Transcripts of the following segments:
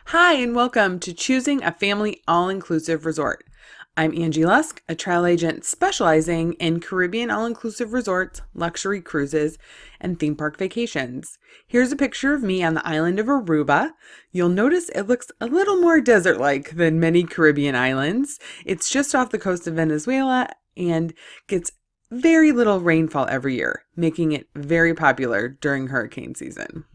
Hi, and welcome to Choosing a Family All-Inclusive Resort. I'm Angie Lusk, a travel agent specializing in Caribbean all-inclusive resorts, luxury cruises, and theme park vacations. Here's a picture of me on the island of Aruba. You'll notice it looks a little more desert-like than many Caribbean islands. It's just off the coast of Venezuela and gets very little rainfall every year, making it very popular during hurricane season.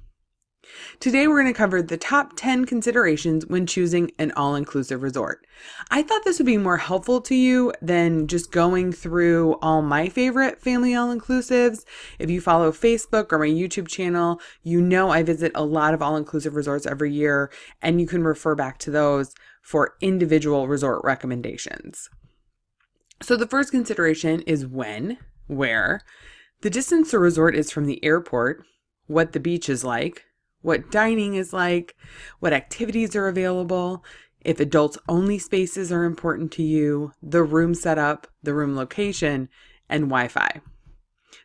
Today we're going to cover the top 10 considerations when choosing an all-inclusive resort. I thought this would be more helpful to you than just going through all my favorite family all-inclusives. If you follow Facebook or my YouTube channel, you know I visit a lot of all-inclusive resorts every year, and you can refer back to those for individual resort recommendations. So the first consideration is when, where, the distance the resort is from the airport, what the beach is like, what dining is like, what activities are available, if adults only spaces are important to you, the room setup, the room location, and Wi-Fi.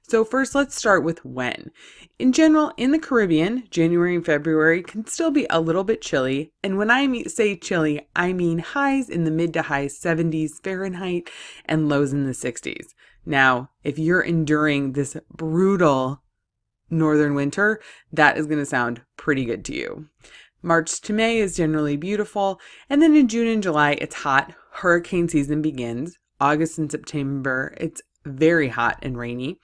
So first, let's start with when. In general, in the Caribbean, January and February can still be a little bit chilly. And when I say chilly, I mean highs in the mid to high 70s Fahrenheit and lows in the 60s. Now, if you're enduring this brutal northern winter, that is going to sound pretty good to you. March to May is generally beautiful, and then in June and July it's hot. Hurricane season begins. August and September it's very hot and rainy.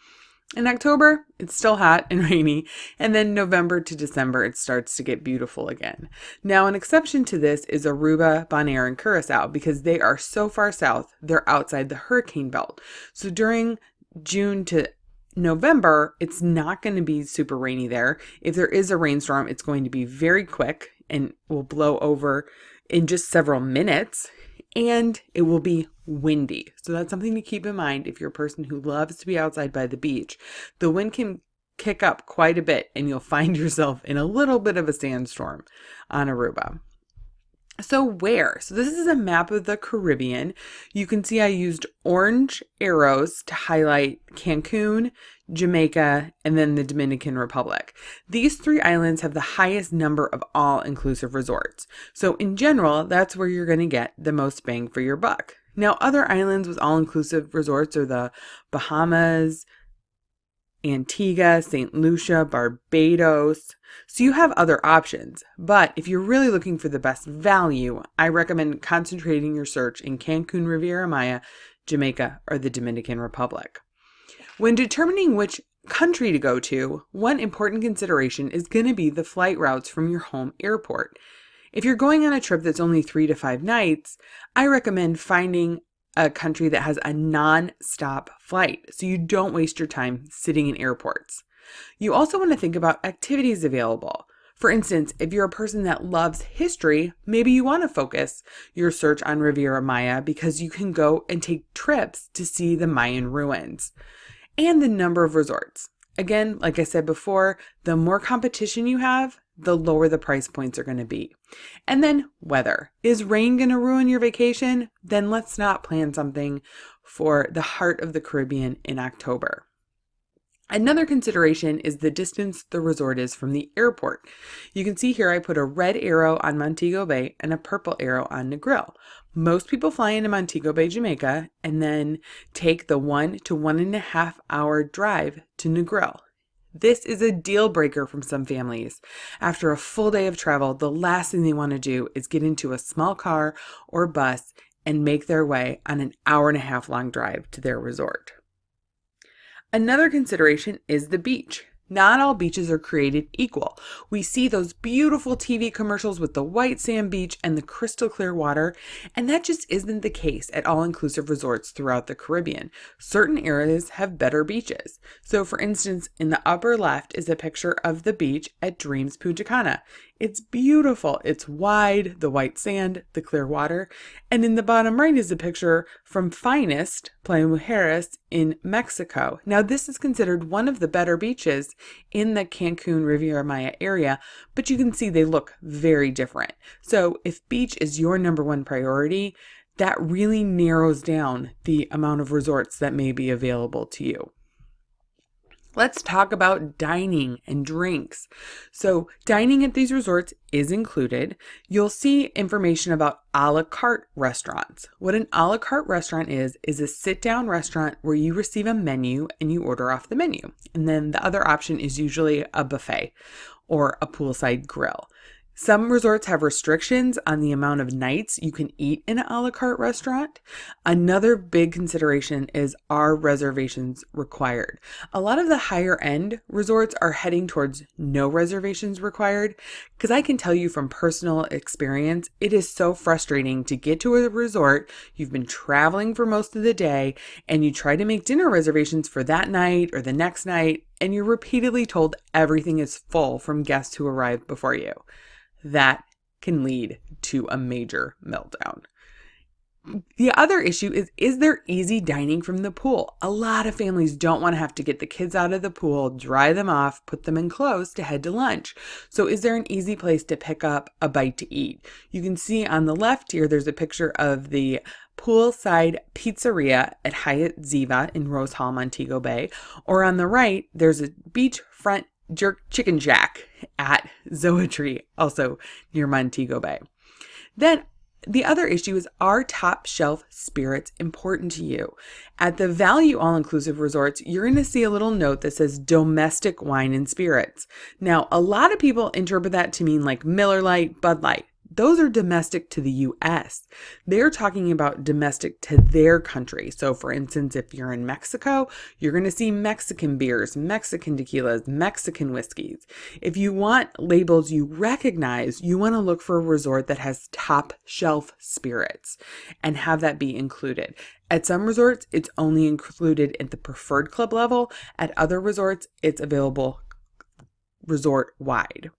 In October it's still hot and rainy, and then November to December it starts to get beautiful again. Now an exception to this is Aruba, Bonaire, and Curacao because they are so far south, they're outside the hurricane belt. So during June to November, it's not going to be super rainy there. If there is a rainstorm, it's going to be very quick and will blow over in just several minutes, and it will be windy. So that's something to keep in mind if you're a person who loves to be outside by the beach. The wind can kick up quite a bit and you'll find yourself in a little bit of a sandstorm on Aruba. So where? So this is a map of the Caribbean. You can see I used orange arrows to highlight Cancun, Jamaica, and then the Dominican Republic. These three islands have the highest number of all-inclusive resorts. So in general, that's where you're going to get the most bang for your buck. Now, other islands with all-inclusive resorts are the Bahamas, Antigua, St. Lucia, Barbados. So you have other options, but if you're really looking for the best value, I recommend concentrating your search in Cancun, Riviera Maya, Jamaica, or the Dominican Republic. When determining which country to go to, one important consideration is going to be the flight routes from your home airport. If you're going on a trip that's only 3 to 5 nights, I recommend finding a country that has a non-stop flight, so you don't waste your time sitting in airports. You also want to think about activities available. For instance, if you're a person that loves history, maybe you want to focus your search on Riviera Maya because you can go and take trips to see the Mayan ruins. And the number of resorts. Again, like I said before, the more competition you have, the lower the price points are going to be. And then weather. Is rain going to ruin your vacation? Then let's not plan something for the heart of the Caribbean in October. Another consideration is the distance the resort is from the airport. You can see here I put a red arrow on Montego Bay and a purple arrow on Negril. Most people fly into Montego Bay, Jamaica, and then take the 1 to 1.5 hour drive to Negril. This is a deal breaker from some families. After a full day of travel, the last thing they want to do is get into a small car or bus and make their way on an 1.5 hour long drive to their resort. Another consideration is the beach. Not all beaches are created equal. We see those beautiful TV commercials with the white sand beach and the crystal clear water, and that just isn't the case at all-inclusive resorts throughout the Caribbean. Certain areas have better beaches. So for instance, in the upper left is a picture of the beach at Dreams Punta Cana. It's beautiful. It's wide, the white sand, the clear water. And in the bottom right is a picture from Finest, Playa Mujeres in Mexico. Now this is considered one of the better beaches in the Cancun Riviera Maya area, but you can see they look very different. So if beach is your number one priority, that really narrows down the amount of resorts that may be available to you. Let's talk about dining and drinks. So, dining at these resorts is included. You'll see information about a la carte restaurants. What an a la carte restaurant is a sit-down restaurant where you receive a menu and you order off the menu. And then the other option is usually a buffet or a poolside grill. Some resorts have restrictions on the amount of nights you can eat in an a la carte restaurant. Another big consideration is, are reservations required? A lot of the higher end resorts are heading towards no reservations required, because I can tell you from personal experience, it is so frustrating to get to a resort, you've been traveling for most of the day, and you try to make dinner reservations for that night or the next night, and you're repeatedly told everything is full from guests who arrived before you. That can lead to a major meltdown. The other issue is there easy dining from the pool? A lot of families don't want to have to get the kids out of the pool, dry them off, put them in clothes to head to lunch. So is there an easy place to pick up a bite to eat? You can see on the left here, there's a picture of the poolside pizzeria at Hyatt Ziva in Rose Hall, Montego Bay. Or on the right, there's a beachfront jerk chicken shack at Zoetree, also near Montego Bay. Then the other issue is, are top shelf spirits important to you? At the value all-inclusive resorts, you're going to see a little note that says domestic wine and spirits. Now, a lot of people interpret that to mean like Miller Lite, Bud Light. Those are domestic to the US. They're talking about domestic to their country. So for instance, if you're in Mexico, you're going to see Mexican beers, Mexican tequilas, Mexican whiskeys. If you want labels you recognize, you want to look for a resort that has top shelf spirits and have that be included. At some resorts, it's only included at the preferred club level. At other resorts, it's available resort wide.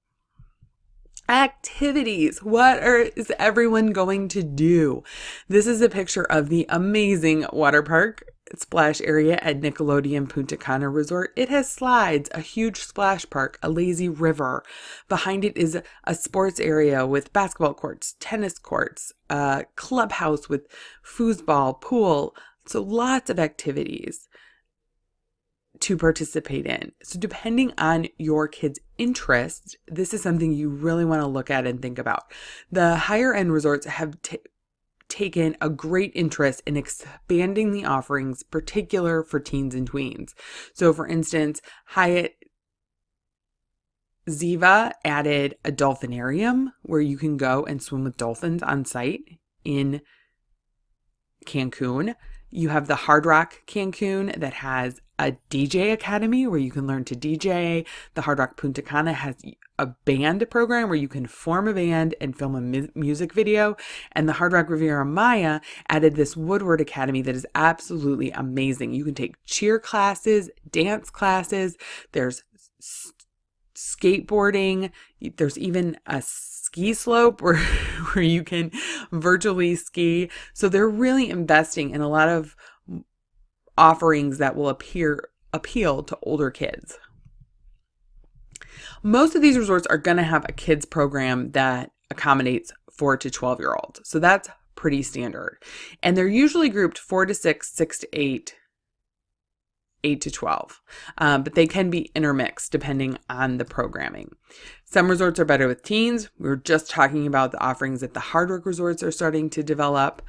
Activities. Is everyone going to do? This is a picture of the amazing water park splash area at Nickelodeon Punta Cana Resort. It has slides, a huge splash park, a lazy river. Behind it is a sports area with basketball courts, tennis courts, a clubhouse with foosball, pool. So lots of activities to participate in. So depending on your kids' interests, this is something you really want to look at and think about. The higher end resorts have taken a great interest in expanding the offerings, particular for teens and tweens. So for instance, Hyatt Ziva added a dolphinarium where you can go and swim with dolphins on site in Cancun. You have the Hard Rock Cancun that has a DJ academy where you can learn to DJ. The Hard Rock Punta Cana has a band program where you can form a band and film a music video. And the Hard Rock Riviera Maya added this Woodward Academy that is absolutely amazing. You can take cheer classes, dance classes. There's skateboarding. There's even a ski slope where you can virtually ski. So they're really investing in a lot of offerings that will appeal to older kids. Most of these resorts are going to have a kids program that accommodates 4 to 12-year-olds. So that's pretty standard. And they're usually grouped 4 to 6, 6 to 8, 8 to 12. But they can be intermixed depending on the programming. Some resorts are better with teens. We were just talking about the offerings that the Hard Rock resorts are starting to develop.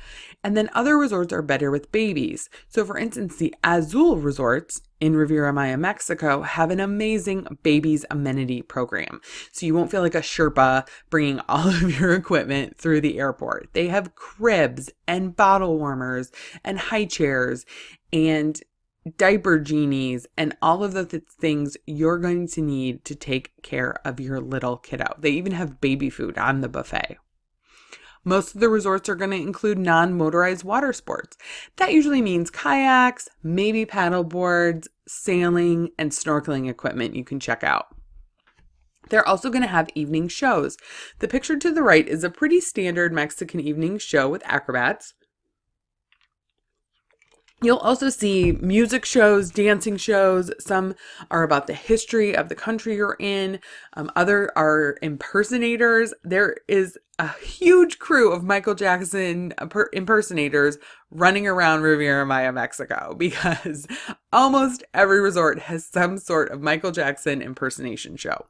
And then other resorts are better with babies. So for instance, the Azul resorts in Riviera Maya, Mexico have an amazing babies amenity program. So you won't feel like a Sherpa bringing all of your equipment through the airport. They have cribs and bottle warmers and high chairs and diaper genies and all of the things you're going to need to take care of your little kiddo. They even have baby food on the buffet. Most of the resorts are going to include non-motorized water sports. That usually means kayaks, maybe paddle boards, sailing, and snorkeling equipment you can check out. They're also going to have evening shows. The picture to the right is a pretty standard Mexican evening show with acrobats. You'll also see music shows, dancing shows. Some are about the history of the country you're in. Other are impersonators. There is a huge crew of Michael Jackson impersonators running around Riviera Maya, Mexico, because almost every resort has some sort of Michael Jackson impersonation show.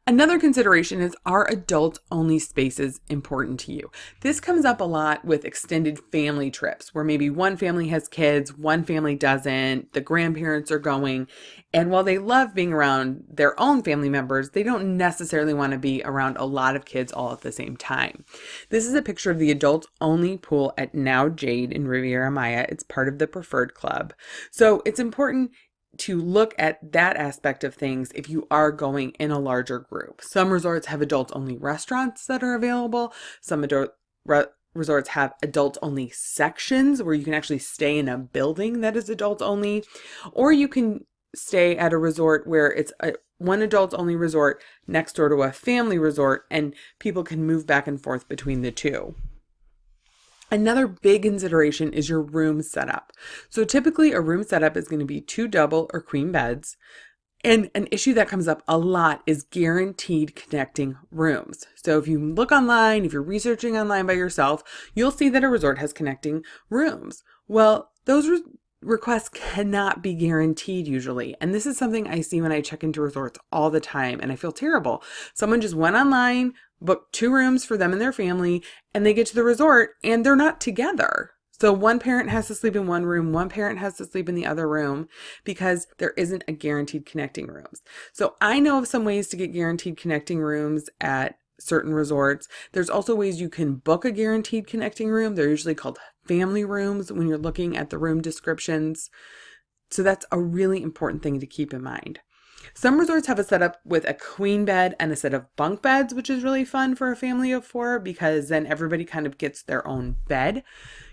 Another consideration is, are adult-only spaces important to you? This comes up a lot with extended family trips where maybe one family has kids, one family doesn't, the grandparents are going, and while they love being around their own family members, they don't necessarily want to be around a lot of kids all at the same time. This is a picture of the adult-only pool at Now Jade in Riviera Maya. It's part of the Preferred Club. So it's important to look at that aspect of things if you are going in a larger group. Some resorts have adult-only restaurants that are available. Some resorts have adult-only sections where you can actually stay in a building that is adult-only, or you can stay at a resort where it's one adult-only resort next door to a family resort, and people can move back and forth between the two. Another big consideration is your room setup. So typically a room setup is going to be 2 double or queen beds. And an issue that comes up a lot is guaranteed connecting rooms. So if you look online, if you're researching online by yourself, you'll see that a resort has connecting rooms. Well, those requests cannot be guaranteed usually. And this is something I see when I check into resorts all the time, and I feel terrible. Someone just went online, booked 2 rooms for them and their family, and they get to the resort and they're not together. So one parent has to sleep in one room, one parent has to sleep in the other room because there isn't a guaranteed connecting rooms. So I know of some ways to get guaranteed connecting rooms at certain resorts. There's also ways you can book a guaranteed connecting room. They're usually called family rooms when you're looking at the room descriptions. So that's a really important thing to keep in mind. Some resorts have a setup with a queen bed and a set of bunk beds, which is really fun for a family of 4 because then everybody kind of gets their own bed.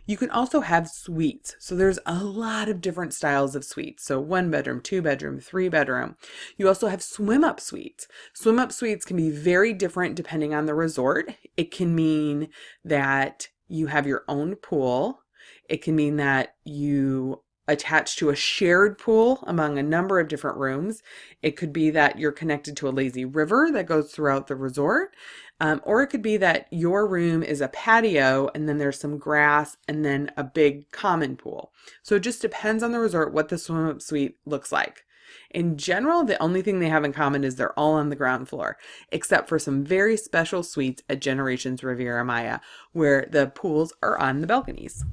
You can also have suites. So there's a lot of different styles of suites. So 1 bedroom, 2 bedroom, 3 bedroom. You also have swim up suites. Swim up suites can be very different depending on the resort. It can mean that you have your own pool. It can mean that you attached to a shared pool among a number of different rooms. It could be that you're connected to a lazy river that goes throughout the resort. Or it could be that your room is a patio and then there's some grass and then a big common pool. So it just depends on the resort what the swim up suite looks like. In general, the only thing they have in common is they're all on the ground floor, except for some very special suites at Generations Riviera Maya, where the pools are on the balconies.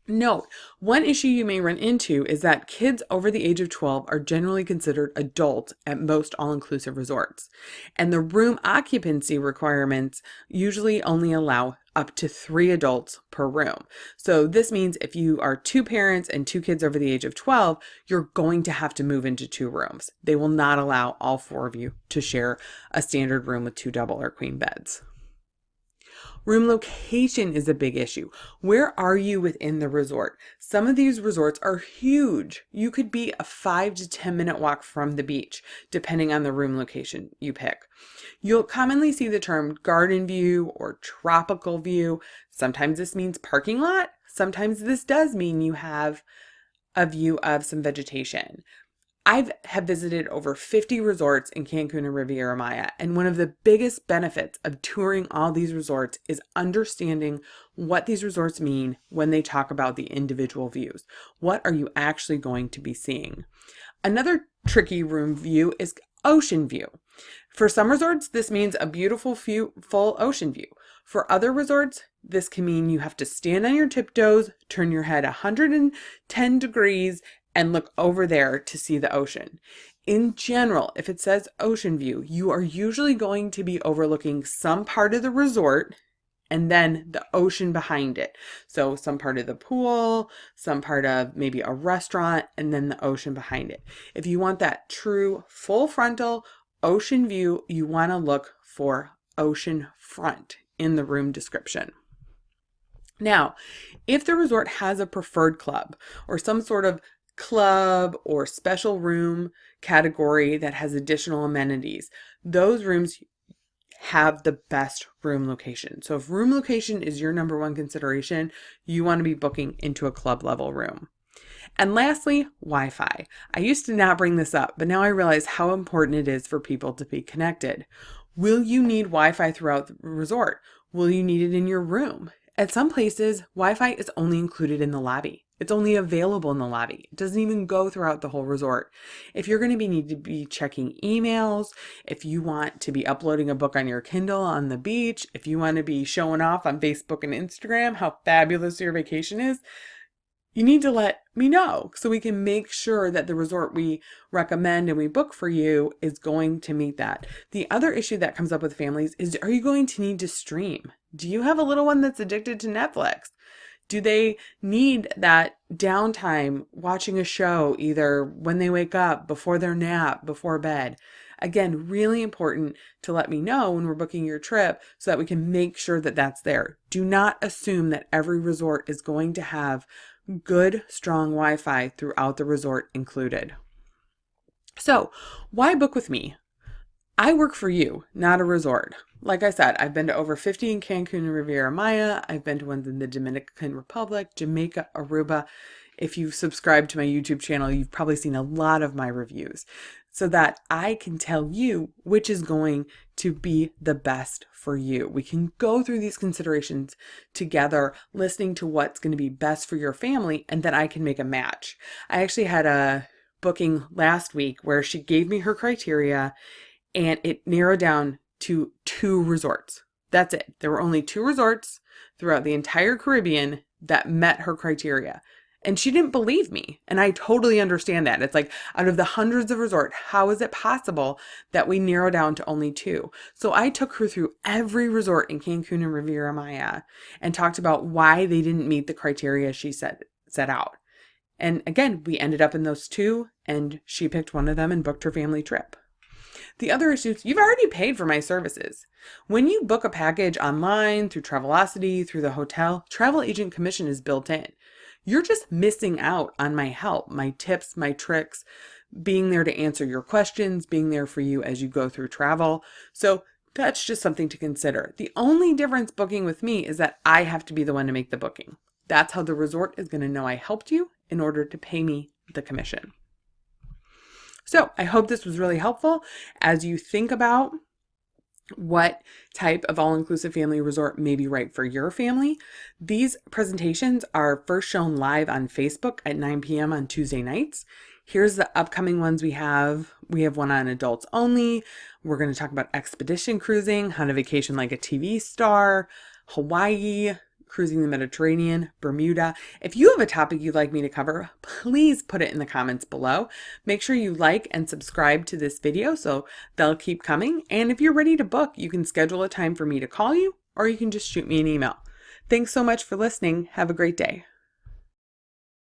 Note, one issue you may run into is that kids over the age of 12 are generally considered adult at most all-inclusive resorts, and the room occupancy requirements usually only allow up to 3 adults per room. So this means if you are 2 parents and 2 kids over the age of 12, you're going to have to move into 2 rooms. They will not allow all 4 of you to share a standard room with 2 double or queen beds. Room location is a big issue. Where are you within the resort? Some of these resorts are huge. You could be a 5 to 10 minute walk from the beach, depending on the room location you pick. You'll commonly see the term garden view or tropical view. Sometimes this means parking lot. Sometimes this does mean you have a view of some vegetation. I have visited over 50 resorts in Cancun and Riviera Maya, and one of the biggest benefits of touring all these resorts is understanding what these resorts mean when they talk about the individual views. What are you actually going to be seeing? Another tricky room view is ocean view. For some resorts, this means a beautiful full ocean view. For other resorts, this can mean you have to stand on your tiptoes, turn your head 110 degrees, and look over there to see the ocean. In general, if it says ocean view, you are usually going to be overlooking some part of the resort and then the ocean behind it. So some part of the pool, some part of maybe a restaurant, and then the ocean behind it. If you want that true full frontal ocean view, you want to look for ocean front in the room description. Now, if the resort has a preferred club or some sort of club or special room category that has additional amenities, those rooms have the best room location. So if room location is your number one consideration, you want to be booking into a club level room. And lastly, Wi-Fi. I used to not bring this up, but now I realize how important it is for people to be connected. Will you need Wi-Fi throughout the resort? Will you need it in your room? At some places, Wi-Fi is only included in the lobby. It's only available in the lobby. It doesn't even go throughout the whole resort. If you're going to need to be checking emails, if you want to be uploading a book on your Kindle on the beach, if you want to be showing off on Facebook and Instagram how fabulous your vacation is, you need to let me know so we can make sure that the resort we recommend and we book for you is going to meet that. The other issue that comes up with families is, are you going to need to stream? Do you have a little one that's addicted to Netflix? Do they need that downtime watching a show either when they wake up, before their nap, before bed? Again, really important to let me know when we're booking your trip so that we can make sure that that's there. Do not assume that every resort is going to have good, strong Wi-Fi throughout the resort included. So, why book with me? I work for you, not a resort. Like I said, I've been to over 50 in Cancun and Riviera Maya. I've been to ones in the Dominican Republic, Jamaica, Aruba. If you've subscribed to my YouTube channel, you've probably seen a lot of my reviews so that I can tell you which is going to be the best for you. We can go through these considerations together, listening to what's going to be best for your family, and then I can make a match. I actually had a booking last week where she gave me her criteria and it narrowed down to 2 resorts. That's it. There were only 2 resorts throughout the entire Caribbean that met her criteria. And she didn't believe me. And I totally understand that. It's like, out of the hundreds of resorts, how is it possible that we narrow down to only 2? So I took her through every resort in Cancun and Riviera Maya and talked about why they didn't meet the criteria she set out. And again, we ended up in those 2, and she picked one of them and booked her family trip. The other issue is you've already paid for my services. When you book a package online, through Travelocity, through the hotel, travel agent commission is built in. You're just missing out on my help, my tips, my tricks, being there to answer your questions, being there for you as you go through travel. So that's just something to consider. The only difference booking with me is that I have to be the one to make the booking. That's how the resort is going to know I helped you in order to pay me the commission. So I hope this was really helpful as you think about what type of all-inclusive family resort may be right for your family. These presentations are first shown live on Facebook at 9 p.m. on Tuesday nights. Here's the upcoming ones we have. We have one on adults only. We're going to talk about expedition cruising, how to vacation like a TV star, Hawaii, cruising the Mediterranean, Bermuda. If you have a topic you'd like me to cover, please put it in the comments below. Make sure you like and subscribe to this video so they'll keep coming. And if you're ready to book, you can schedule a time for me to call you, or you can just shoot me an email. Thanks so much for listening. Have a great day.